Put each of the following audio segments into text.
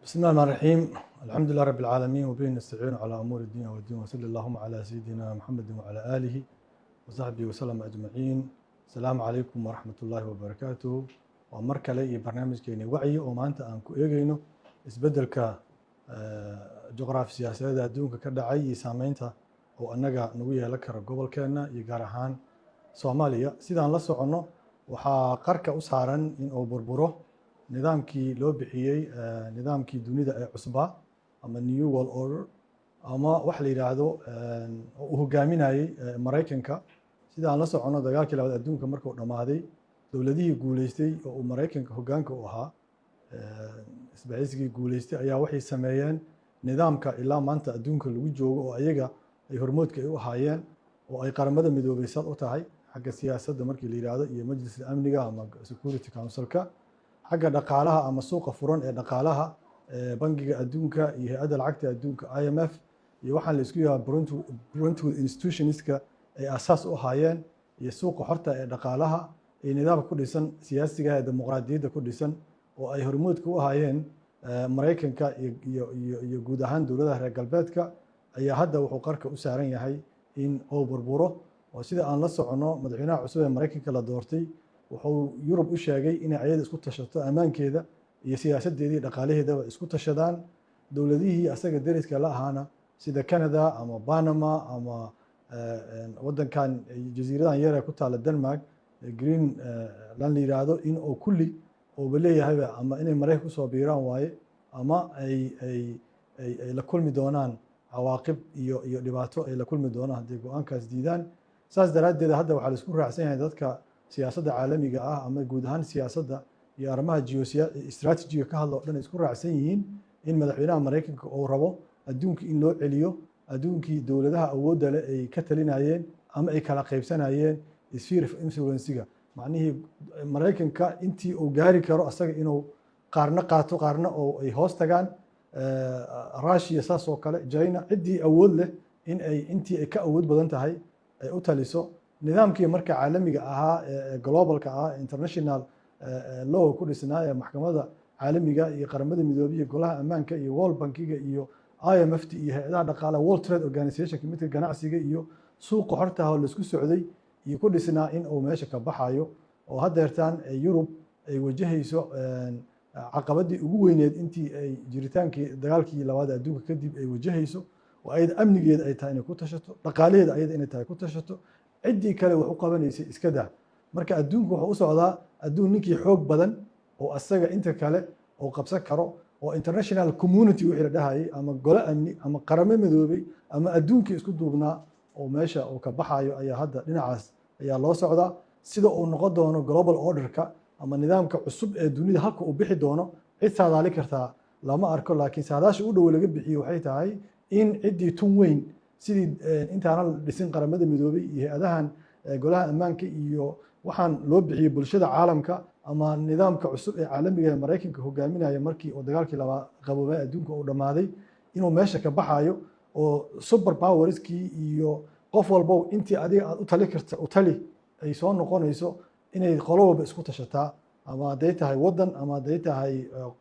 بسم الله الرحمن الرحيم. الحمد لله رب العالمين وبه نستعين على أمور الدين والدين وصلى اللهم على سيدنا محمد وعلى آله وصحبه وسلم أجمعين. السلام عليكم ورحمة الله وبركاته. ومركلي برنامج كيني وعي وما أنت أنكو إيجينو إسبدلك جغرافي سياسة دونك كذا عي سامينتا وأنجا نوية لك رجوبل كنا يجارهان سوماليا سيدان لسه وحقرك أسهرا إن أو بربره nidaamkii loo bixiyey nidaamkii dunida ee cusba ama new world order ama wax la yiraahdo uu hogaaminayay Mareykanka sida aan la socono dagaalkii labaad adduunka markuu dhamaaday dawladihii guuleystay oo uu Mareykanka hogaanka u ahaa isbahaysigii guuleystay ayaa waxay sameeyeen nidaamka ilaa maanta adduunka lagu joogo oo ayaga ay hormoodka u ahaayeen oo ay qaramada midoobay sad u tahay xagga siyaasadda markii la yiraahdo iyo majliska amniga ama security council-ka xagga dhaqaalaha ama suuqa furan ee dhaqaalaha bangiga adduunka iyo hay'adda lacagta adduunka IMF iyo waxaan la isku yahay Brentwood institutionska ay asaas u hayeen iyo suuqa xorta ee dhaqaalaha ee nidaamka ku dhisan siyaasiga ee dimuqraadiyadda ku dhisan oo ay hormoodka u hayeen Mareykanka iyo guud ahaan dawladaha reer galbeedka ayaa hadda wuxuu qarka u saaran yahay in uu burburo oo sida aan la socono madaxweynaha cusub ee Mareykanka la doortay wuxuu Yurub u sheegay in ay isku tashato amaankeeda iyo siyaasadeedii dhaqaalaheeda isku tashadaan dawladihii asaga dariska la ahaana sida Canada ama Panama ama wadankan jasiiradan yar ee ku taala Denmark Greenland yiraahdo in oo kulli oo leeyahay ama inay Mareykanka soo biiraan waaye ama ay la kulmi doonaan cawaaqib iyo dhibaato ay la kulmi doonaan haddii go'aankaas diidaan saas daraadeed hadda waxa la isku raacsan yahay dadka siyaasadda caalamiga ah ama guud ahaan siyaasadda iyo arrimaha istiraatiijiga ka hadla oo dhan isku raacsan yihiin in madaxweynaha Mareykanka uu rabo adduunka in loo celiyo adduunkii dawladaha awoodda leh ay ka talinayeen ama ay kala qaybsanayeen sphere of influence-ga macnihii Mareykanka intii uu gaari karo asaga inuu qaarna qaato qaarna oo ay hoos tagaan Russia saas oo kale China cidii awood leh in ay intii ay ka awood badan tahay ay u taliso nidaamkii marka caalamiga ahaa globalka ah international law ku dhisnaa ee maxkamadda caalamiga iyo qaramada midoobay iyo golaha ammaanka iyo World Bankiga iyo IMF iyo hay'adaha dhaqaalaha World Trade Organization midka ganacsiga iyo suuqa xorta ah oo la isku socday iyo ku dhisnaa in uu meesha ka baxayo oo haddeertaan Yurub ay wajahayso caqabadii ugu weyneed intii ay jiritaankii dagaalkii labaad adduunka kadib ay wajahayso oo ay amnigeeda ay tahay inay ku tashato dhaqaalaheeda ayada inay tahay ku tashato ciddii kale wax u qabanaysay iska daa marka adduunku wuxuu u socdaa adduun ninkii xoog badan oo asaga inta kale oo qabsan karo oo international community wixii la dhahayay ama golo amni ama qaramo midoobay ama adduunkii isku duubnaa oo meesha uu ka baxayo ayaa hadda dhinacaas ayaa loo socdaa sida uu noqon doono global order-ka ama nidaamka cusub ee dunida halka uu bixi doono cid saadaali kartaa lama arko laakiin saadaasha u dhow laga bixiyo waxay tahay in ciddii tun weyn sidii intaana dhisin qaramada midoobay iyo hay'adahan golaha ammaanka iyo waxaan loo bixiyay bulshada caalamka ama nidaamka cusub ee caalamiga ee Mareykanka hogaaminaya markii oo dagaalkii labaad qaboobay adduunka uu dhamaaday inuu meesha ka baxayo oo super powerskii iyo qof walba intii adiga aad u tali karta u tali ay soo noqonayso inay qolo walba isku tashataa ama haday tahay wadan ama haday tahay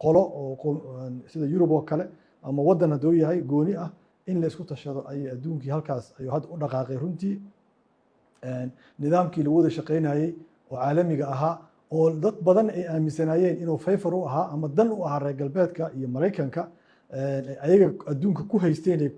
qolo oo sida Yurub oo kale ama wadan haduu yahay gooni ah in la isku tashado ay adduunkii halkaas ayuu had u dhaqaaqay runtii nidaamkii lagu wada shaqeynayay oo caalamiga ahaa oo dad badan ay aaminsanayeen inuu favor u ahaa ama dan u ahaa reer galbeedka iyo Mareykanka ayaga adduunka ku haysteen ay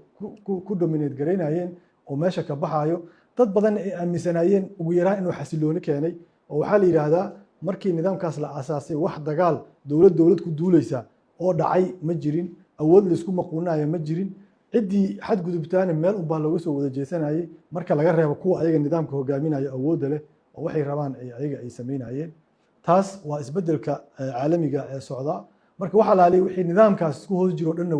ku dominate gareynayeen oo meesha ka baxayo dad badan ay aaminsanayeen ugu yaraan inuu xasilooni keenay oo waxa la yiraahdaa markii nidaamkaas la aasaasay wax dagaal dawlad ku duulaysa oo dhacay ma jirin awood la isku maquunayo ma jirin ciddii xad gudubtaana meel u baa looga soo wada jeesanayay marka laga reebo kuwa ayaga nidaamka hogaaminaya awoodda leh oo waxay rabaan ayaga ay sameynayeen taas waa isbedelka caalamiga ee socda marka waxa la leeyahay wixii nidaamkaas isku hoos jiro dhanna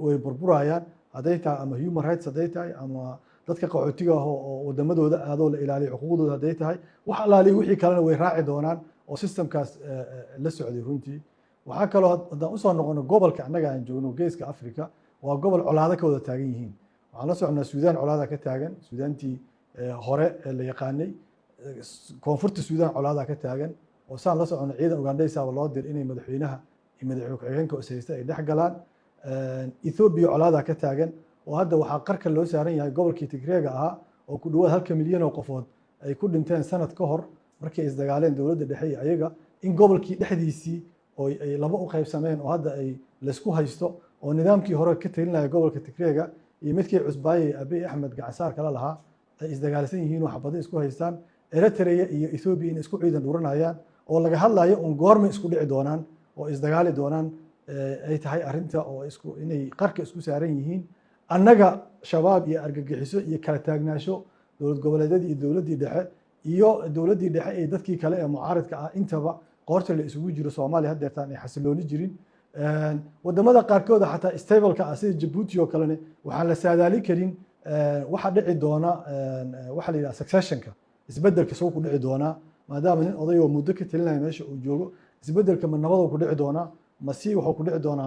way burburayaan haday tahay ama human rights haday tahay ama dadka qaxootiga ah oo wadamadooda aadoo la ilaaliyo xuquuqdooda haday tahay waxa la leeyahay wixii kalena way raaci doonaan oo systemkaas la socday runtii waxa kaloo hadaan u soo noqono gobolka annaga aan joogno geeska Afrika waa gobol colaado ka wada taagan yihiin waxaan la socnaa Suudaan colaada ka taagan Suudaantii hore ee la yaqaanay koonfurta Suudaan colaada ka taagan oo saan la socono ciidan Ugandaysa loo dir inay madaxweynaha madaxweyne ku-xigeenka Oseysta ay dhex galaan. Ethiopia colaada ka taagan oo hadda waxaa qarka loo saaran yahay gobolkii Tigreega ahaa oo ku dhawaad 1 milyan oo qofood ay ku dhinteen sanad ka hor markii ay isdagaaleen dowladda dhexe iyo ayaga in gobolkii dhexdiisii oo ay laba u qaybsameen oo hadda ay la isku haysto oo nidaamkii hore ka talinaya gobolka Tigreega iyo midkii cusbaayay Abiy Ahmed gacansaar kala lahaa ay isdagaalsan yihiin oo xabado isku haystaan. Eritrea iyo Ethiopia in isku ciidan dhuranayaan oo laga hadlayo un goorma isku dhici doonaan oo isdagaali doonaan ay tahay arinta oo isku inay qarka isku saaran yihiin. Annaga shabaab iyo argagixiso iyo kala taagnaasho dowlad goboleedyadii iyo dowladdii dhexe ee dadkii kale ee mucaaradka ah intaba qoorta la isugu jiro Soomaaliya haddeertaan ay xasilooni jirin. wadamada qaarkood xataa stable-ka ah sida Djibouti oo kalena waxaan la saadaali karin waxa dhici doona waxa la yiraahdo succession-ka isbedelka soo ku dhici doona maadaama nin oday oo muddo ka talinaya meesha uu joogo isbedelka ma nabad ku dhici doona ma si wuxuu ku dhici doona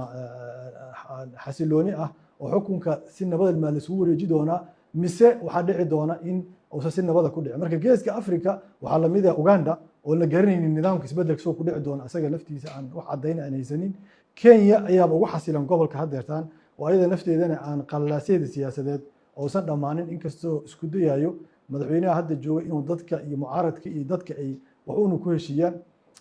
xasilooni ah oo xukunka si nabad ma la isugu wareeji doona mise waxa dhici doona in uu si nabad ku dhici. Marka geeska Afrika waxa la mid ah Uganda oo la garanaynin nidaamka isbedelka soo ku dhici doona asaga naftiisa aan wax cadeyn aan haysanin. Kenya ayaa ugu xasilan gobolka haddeertaan oo ayada nafteedana aan qalalaasayda siyaasadeed oo san dhamaanin inkastoo isku dayayo madaxweynaha hadda jooga inuu dadka iyo mucaaradka iyo dadka ay wax uun ku heshiiyaan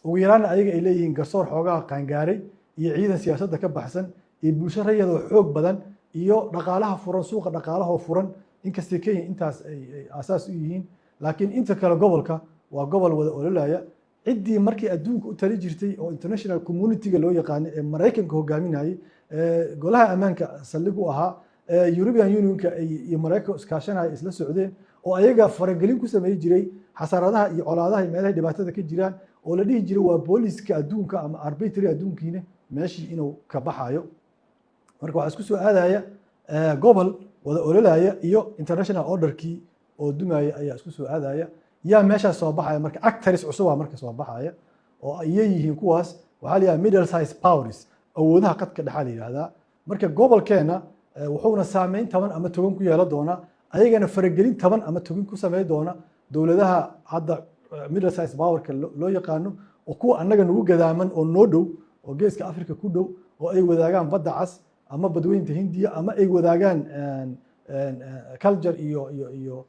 ugu yaraan ayaga ay leeyihiin garsoor xoogaa qaangaaray iyo ciidan siyaasadda ka baxsan iyo bulsho rayid oo xoog badan iyo dhaqaalaha furan suuqa dhaqaalaha furan inkastoo Kenya intaas ay asaas u yihiin laakiin inta kale gobolka waa gobol wada ololaya ciddii markii adduunka u tali jirtay oo international community-ga loo yaqaan ee Mareykanka hogaaminayay golaha ammaanka saldhig u ahaa European Union-ka iyo Mareykanka iskaashanaya isla socdeen oo ayaga faragelin ku sameeyay jiray xasaradaha iyo colaadaha meelaha dhibaatada ka jiraan oo la dhihi jiray waa booliska adduunka ama arbitry adduunkiina meeshii inuu ka baxayo. Marka waxa isku soo aadaya gobol wada ololaya iyo international order-kii oo dumaya ayaa isku soo aadaya yaa meesha soo baxaya marka actors cusub marka soo baxaya oo ay yihiin kuwaas waxa la yiraahdaa middle size powers awoodaha qadka dhaxal yiraahdaa. Marka gobolkeena wuxuuna saameyn 10 ama 20 ku yeelan doona ayagana faragelin 10 ama 20 ku sameey doona dowladaha hadda middle size power-ka loo yaqaano oo kuwa annaga nagu gadaaman oo noo dhow oo geeska Afrika ku dhow oo ay wadaagaan badda cas ama badweynta Hindiya ama ay wadaagaan culture iyo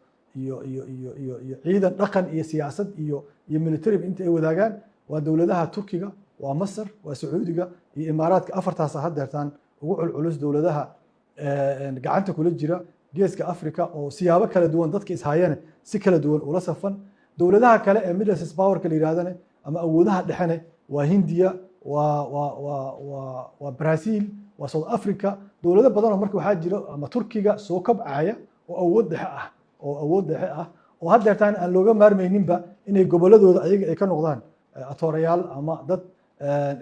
ciidan dhaqan iyo siyaasad iyo military inta ay wadaagaan waa dowladaha Turkiga waa Masar waa Sacuudiga iyo Imaaraadka afartaas haddeertaan ugu culculus dowladaha gacanta kula jira geeska Afrika oo siyaabo kala duwan dadka ishaayeen si kala duwan ula safan. dowladaha kale ee middle size power-ka la yiraahdana ama awoodaha dhexene waa Hindiya waa Brazil waa South Africa dowlado badan oo marka waxa jira ama Turkiga soo kabcaya oo awood dhexe ah oo haddeertaan aan looga maarmayninba inay goboladooda ayaga ay ka noqdaan atoorayaal ama dad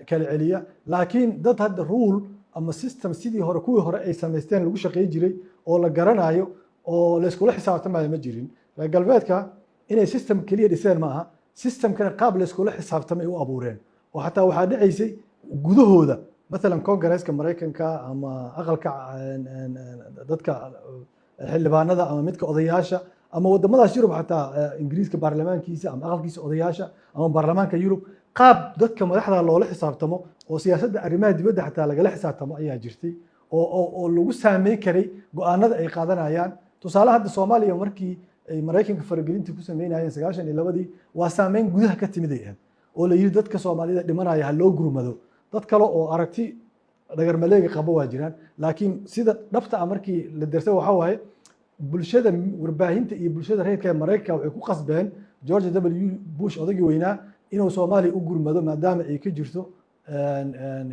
kala celiya laakiin dad hadda rule ama system sidii hore kuwii hore ay sameysteen lagu shaqeey jiray oo la garanayo oo la isku xisaabtamayo ma jirin. reer galbeedka inay system kaliya dhiseen maaha systemkana qaab la isku xisaabtamay u abuureen oo xataa waxaa dhacaysay gudahooda مثلا كونغريسka Mareykanka ama aqalka dadka xildhibaanada ama midka odayaasha ama wadamadaas Yurub xataa Ingiriiska baarlamaankiisa ama aqalkiisa odayaasha ama baarlamaanka Yurub qaab dadka madaxda loola xisaabtamo oo siyaasadda arrimaha dibadda xataa lagala xisaabtamo ayaa jirtay oo lagu saameyn karay go'aanada ay qaadanayaan. tusaale hadda Soomaaliya markii ay Mareykanka faragelinta ku sameynayeen 92 waa saameyn gudaha ka timid oo la yiri dadka Soomaalida dhimanaya ha loo gurmado dad kale oo aragti dhagar maleega qabo waa jiraan laakiin sida dhabta ah markii la darsay waxa waaye bulshada warbaahinta iyo bulshada reerka Mareykanka waxay ku qasbeen George W Bush odagii weynaa inuu Soomaaliya u gurmado maadaama ay ka jirto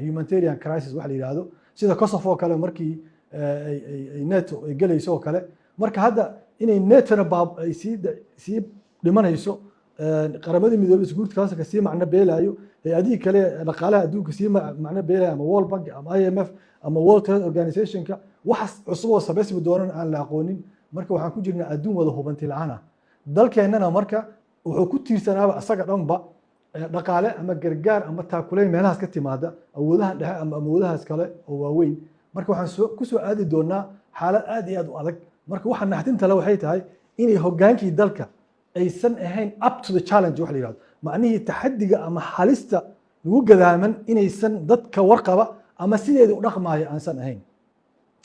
humanitarian crisis wax la yiraahdo sida Kosovo kale markii ay NATO ay galayso kale marka hadda inay NATO ay si dhimanayso qaramada midoobay isguurtaas ka sii macna beelayo hay'adii kale dhaqaalaha adduunka sii macna beelayo ama World Bank ama IMF ama World Trade Organization-ka wax cusub oo sabaysmi doonan aan la aqoonin. marka waxaan ku jirnaa adduun wada hubanti la'aan ah dalkeenana marka wuxuu ku tiirsanaaba asaga dhanba dhaqaale ama gargaar ama taakuleyn meelahaas ka timaada awoodaha dhexe ama awoodahaas kale oo waaweyn. marka waxaan ku soo aadi doonaa xaalad aad iyo aad u adag. marka waxa naxdinta leh waxay tahay inay hogaankii dalka aysan ahayn up to the challenge wax la yiraahdo macnihii taxadiga ama halista nagu gadaaman inaysan dadka warqaba ama sideeda u dhaqmaayo aansan ahayn.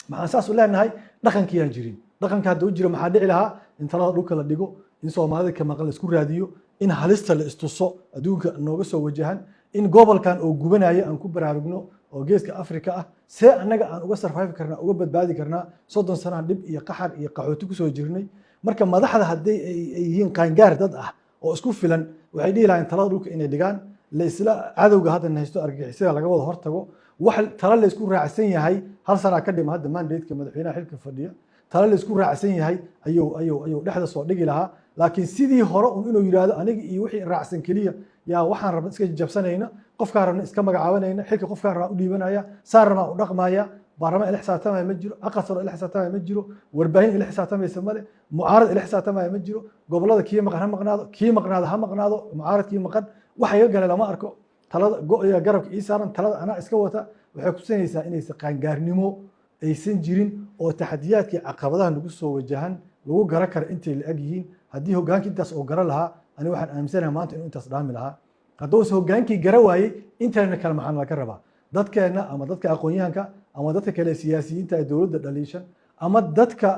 maxaan saas u leenahay dhaqankii aan jirin. dhaqanka hadduu jiro maxaa dhici lahaa in talada dhulka la dhigo, in soomaalida ka maqan la isku raadiyo, in halista la istuso adduunka nooga soo wajahan, in gobolkan oo gubanaya aan ku baraarugno oo geeska Afrika ah see annaga aan uga survive karnaa, uga badbaadi karnaa 30 sano dhib iyo qaxar iyo qaxooti ku soo jirnay. marka madaxda hadday ay yihiin qaangaar dad ah oo isku filan waxay dhihi lahayn talada dhulka inay dhigaan, la isla cadowga hadda haysto argagixisada laga wada hortago, wax tala la isku raacsan yahay hal sana ka dhima hadda mandate-ka madaxweynaha xilka fadhiya tala la isku raacsan yahay ayuu dhexda soo dhigi lahaa. laakiin sidii hore inuu yiraahdo aniga iyo wixii raacsan kaliya yaa waxaan rabna iska jabsanayna, qofkaan rabna iska magacaabanayna, xilka qofkaan rabna u dhiibanaya, saar rabna u dhaqmaya, baarlama ila xisaabtamaya ma jiro, aqasar ila xisaabtamaya ma jiro, warbaahin ila xisaabtamaysa male, mucaarad ila xisaabtamaya ma jiro, gobolada kii maqan ha maqnaado, kii maqnaado ha maqnaado, mucaaradkii maqan waxa iga galay lama arko, talada go'aya garabka ii saaran, talada anaa iska wata. waxay ku sinaysaa inaysan qaangaarnimo aysan jirin oo taxadiyaadkii caqabadaha nagu soo wajahan lagu garan karo intay la eg yihiin. haddii hogaankii intaas oo garan lahaa ani waxaan aaminsanahay maanta inuu intaas dhaami lahaa. hadduuse hogaankii gara waayey intayna kale maxaa laga rabaa dadkeena ama dadka aqoon-yahanka ama dadka kale siyaasiyiinta ee dowladda dhaliishan ama dadka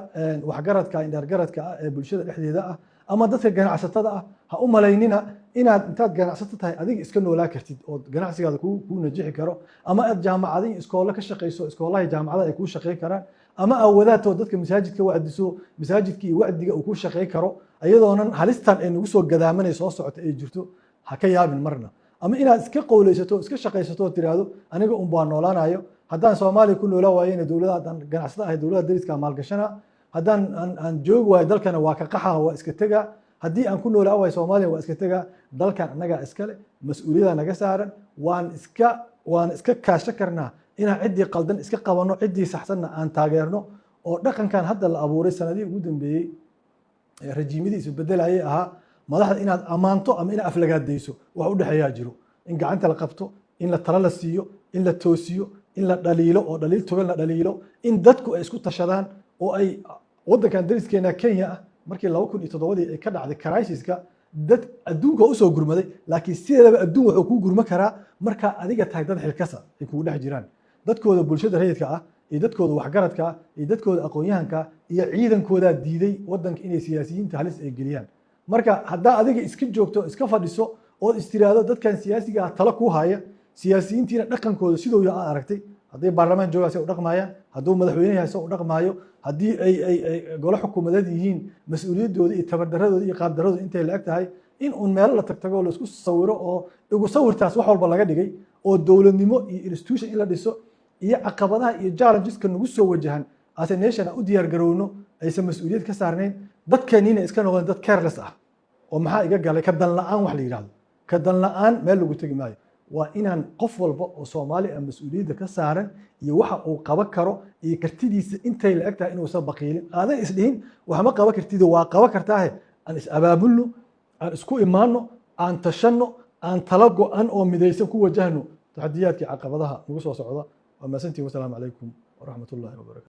waxgaradka indhaargaradka ah ee bulshada dhexdeeda ah ama dadka ganacsatada ah ha u malaynina inaad intaad ganacsato tahay adiga iska noolaa kartid oo ganacsigaada kuu najixi karo, ama aad jaamacadihii iskoolo ka shaqayso iskoolaha jaamacadaha ay kuu shaqayn karaan, ama aad wadaadto dadka masaajidka wacdiso masaajidkii iyo wacdiga uu kuu shaqayn karo ayadoonan halistan ee nagu soo gadaamanay soo socota ay jirto. ha ka yaabin marna. ama inaad iska qowlaysato iska shaqaysato oo tiraahdo aniga un baa noolaanayo, haddaan Soomaaliya ku noolaa waayeen dowladda haddaan ganacsada ahay dowladda dariska maalgashana, haddaan aan joog waayo dalkana waa ka qaxa waa iska taga, haddii aan ku noolaa waayo Soomaaliya waa iska taga. dalkan annaga iskale mas'uuliyadda naga saaran, waan iska kaasho karnaa inaan ciddii qaldan iska qabanno, ciddii saxsanna aan taageerno. oo dhaqankan hadda la abuuray sanadihii ugu dambeeyey rajiimadii isbedelayay ahaa madaxda inaad ammaanto ama inaad aflagaadayso wax u dhexeeyaa jiro, in gacanta la qabto, in la talo la siiyo, in la toosiyo, in la dhaliilo oo dhaliil togan la dhaliilo, in dadku ay isku tashadaan oo ay waddankan dariskeena Kenya ah markii 2007 ay ka dhacday crisis-ka dad adduunka u soo gurmaday, laakiin sideedaba adduun wuxuu kuu gurma karaa marka adiga tahay dad xilkasa ay kugu dhex jiraan, dadkooda bulshada rayidka ah iyo dadkooda waxgaradka ah iyo dadkooda aqoon-yahanka iyo ciidankooda diiday waddanka inay siyaasiyiinta halis ay geliyaan. marka haddaa adiga iska joogto iska fadhiso oo istiraado dadkan siyaasiga ah talo ku haya, siyaasiyiintiina dhaqankooda sidoo aad aragtay, hadday baarlamaan joogaas u dhaqmayaan, hadduu madaxweyne yahay u dhaqmaayo, haddii ay golo xukuumadeed yihiin mas'uuliyadooda iyo tabardaradooda iyo qaabdaradooda intay la eg tahay, in uun meelo la tagtago la isku sawiro oo igu sawirtaas wax walba laga dhigay oo dowladnimo iyo institution in la dhiso iyo caqabadaha iyo challengeska nagu soo wajahan as a nation u diyaar garowno aysan mas'uuliyad ka saarnayn, dadkeennina iska noqdeen dad careless ah oo maxaa iga galay ka dan la'aan wax la yiraahdo. ka dan la'aan meel lagu tagi maayo. waa inaan qof walba oo Soomaali ah mas'uuliyadda ka saaran iyo waxa uu qaban karo iyo kartidiisa intay la eg tahay inuu soo baqiilin aadan isdhihin wax ma qaban kartid waa qaban kartaa aan is abaabulno, aan isku imaano, aan tashanno, aan talo go'an oo midaysan ku wajahno taxadiyaadkii caqabadaha nagu soo socda. waa maasantii. wassalaamu calaykum waraxmatullaahi wabarakaatu.